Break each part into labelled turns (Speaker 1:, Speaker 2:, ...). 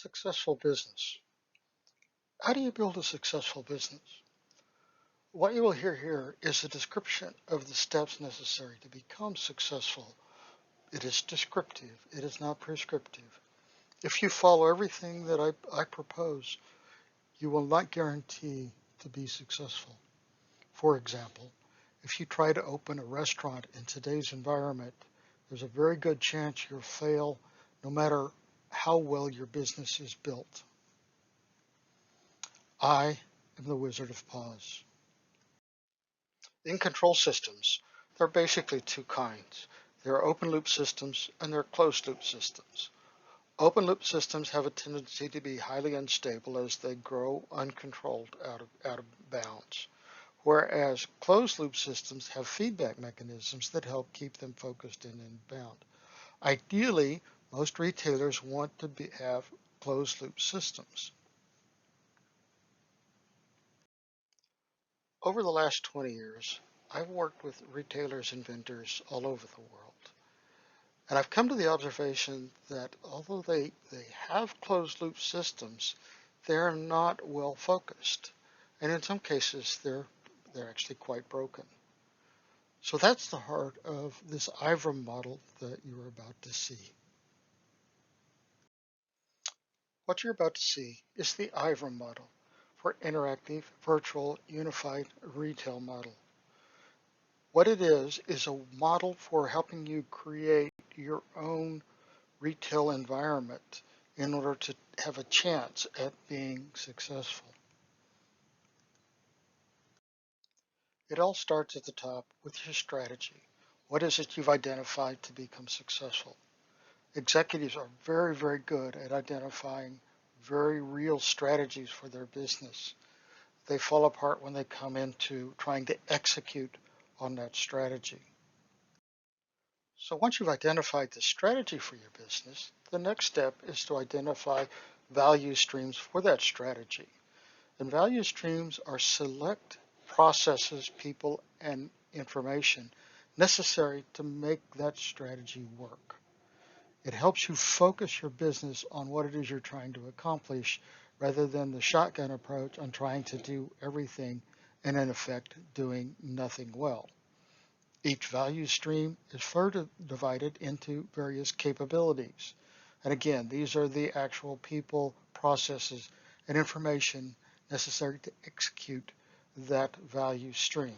Speaker 1: Successful business. How do you build a successful business? What you will hear here is a description of the steps necessary to become successful. It is descriptive. It is not prescriptive. If you follow everything that I propose, you will not guarantee to be successful. For example, if you try to open a restaurant in today's environment, there's a very good chance you'll fail no matter how well your business is built. I am the Wizard of Pause. In control systems, there are basically two kinds. There are open loop systems and there are closed loop systems. Open loop systems have a tendency to be highly unstable as they grow uncontrolled out of bounds, whereas closed loop systems have feedback mechanisms that help keep them focused and in bound. Ideally, most retailers want to have closed loop systems. Over the last 20 years, I've worked with retailers and vendors all over the world. And I've come to the observation that although they have closed loop systems, they're not well focused. And in some cases, they're actually quite broken. So that's the heart of this iVURM model that you're about to see. What you're about to see is the iVURM model for interactive, virtual, unified retail model. What it is a model for helping you create your own retail environment in order to have a chance at being successful. It all starts at the top with your strategy. What is it you've identified to become successful? Executives are very, very good at identifying very real strategies for their business. They fall apart when they come into trying to execute on that strategy. So once you've identified the strategy for your business, the next step is to identify value streams for that strategy. And value streams are select processes, people, and information necessary to make that strategy work. It helps you focus your business on what it is you're trying to accomplish rather than the shotgun approach on trying to do everything and in effect doing nothing well. Each value stream is further divided into various capabilities. And again, these are the actual people, processes, and information necessary to execute that value stream.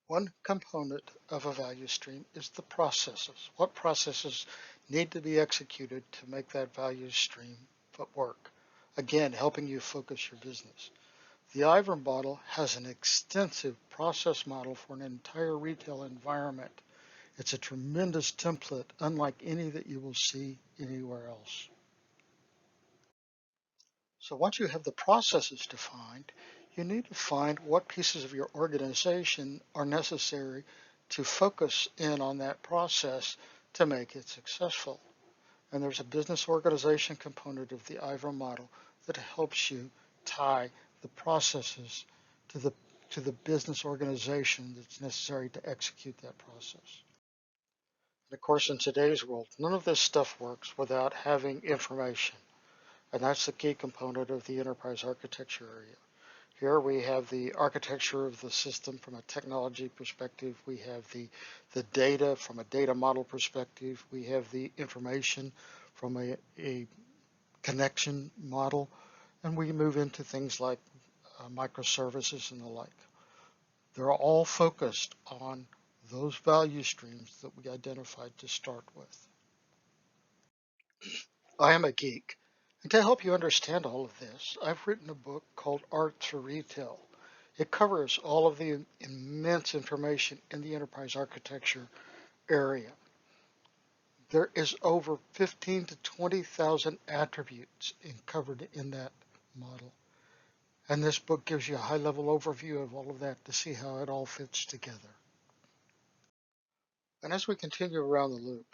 Speaker 1: One component of a value stream is the processes. What processes need to be executed to make that value stream work? Again, helping you focus your business. The iVURM model has an extensive process model for an entire retail environment. It's a tremendous template, unlike any that you will see anywhere else. So once you have the processes defined, you need to find what pieces of your organization are necessary to focus in on that process to make it successful. And there's a business organization component of the iVURM model that helps you tie the processes to the business organization that's necessary to execute that process. And of course, in today's world, none of this stuff works without having information. And that's the key component of the enterprise architecture area. Here we have the architecture of the system from a technology perspective. We have the data from a data model perspective. We have the information from a connection model. And we move into things like microservices and the like. They're all focused on those value streams that we identified to start with. I am a geek. And to help you understand all of this, I've written a book called Art to Retail. It covers all of the immense information in the enterprise architecture area. There is over 15 to 20,000 attributes covered in that model. And this book gives you a high-level overview of all of that to see how it all fits together. And as we continue around the loop,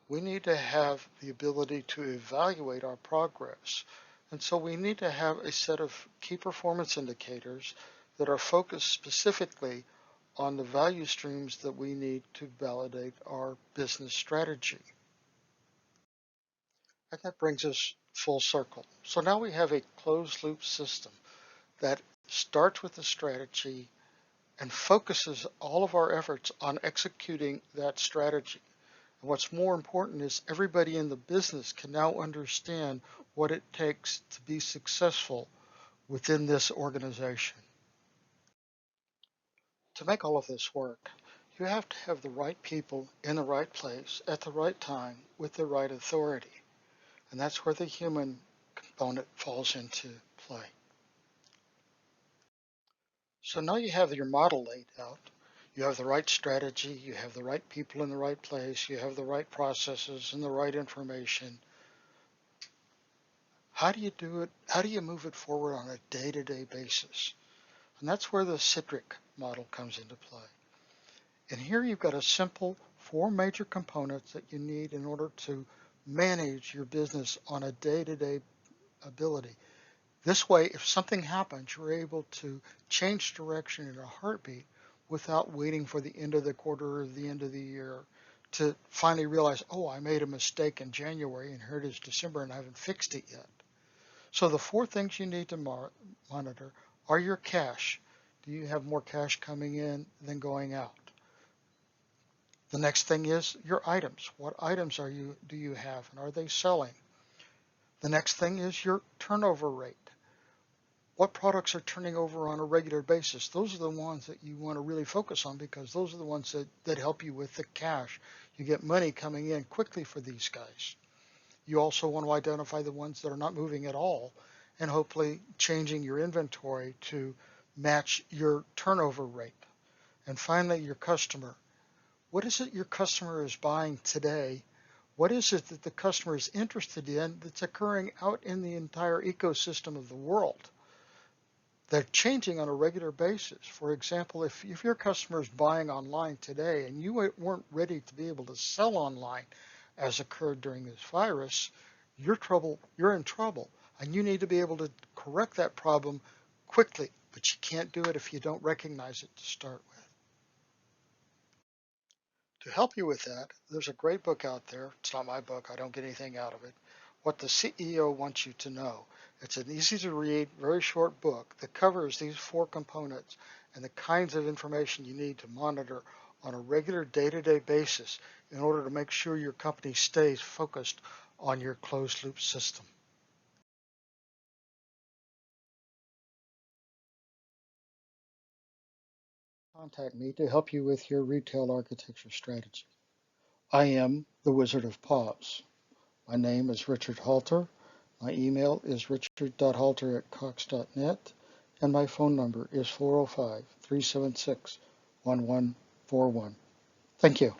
Speaker 1: we need to have the ability to evaluate our progress. And so we need to have a set of key performance indicators that are focused specifically on the value streams that we need to validate our business strategy. And that brings us full circle. So now we have a closed loop system that starts with the strategy and focuses all of our efforts on executing that strategy. And what's more important is everybody in the business can now understand what it takes to be successful within this organization. To make all of this work, you have to have the right people in the right place at the right time with the right authority. And that's where the human component falls into play. So now you have your model laid out. You have the right strategy, you have the right people in the right place, you have the right processes and the right information. How do you do it? How do you move it forward on a day-to-day basis? And that's where the Citric model comes into play. And here you've got a simple 4 major components that you need in order to manage your business on a day-to-day ability. This way, if something happens, you're able to change direction in a heartbeat without waiting for the end of the quarter or the end of the year to finally realize, oh, I made a mistake in January and here it is December and I haven't fixed it yet. So the 4 things you need to monitor are your cash. Do you have more cash coming in than going out? The next thing is your items. What items do you have and are they selling? The next thing is your turnover rate. What products are turning over on a regular basis? Those are the ones that you want to really focus on because those are the ones that help you with the cash. You get money coming in quickly for these guys. You also want to identify the ones that are not moving at all and hopefully changing your inventory to match your turnover rate. And finally, your customer. What is it your customer is buying today? What is it that the customer is interested in that's occurring out in the entire ecosystem of the world? They're changing on a regular basis. For example, if your customer is buying online today and you weren't ready to be able to sell online as occurred during this virus, you're in trouble. And you need to be able to correct that problem quickly, but you can't do it if you don't recognize it to start with. To help you with that, there's a great book out there. It's not my book. I don't get anything out of it. What the CEO Wants You to Know. It's an easy to read, very short book that covers these 4 components and the kinds of information you need to monitor on a regular day-to-day basis in order to make sure your company stays focused on your closed loop system. Contact me to help you with your retail architecture strategy. I am the Wizard of Pause. My name is Richard Halter. My email is richard.halter@cox.net, and my phone number is 405-376-1141. Thank you.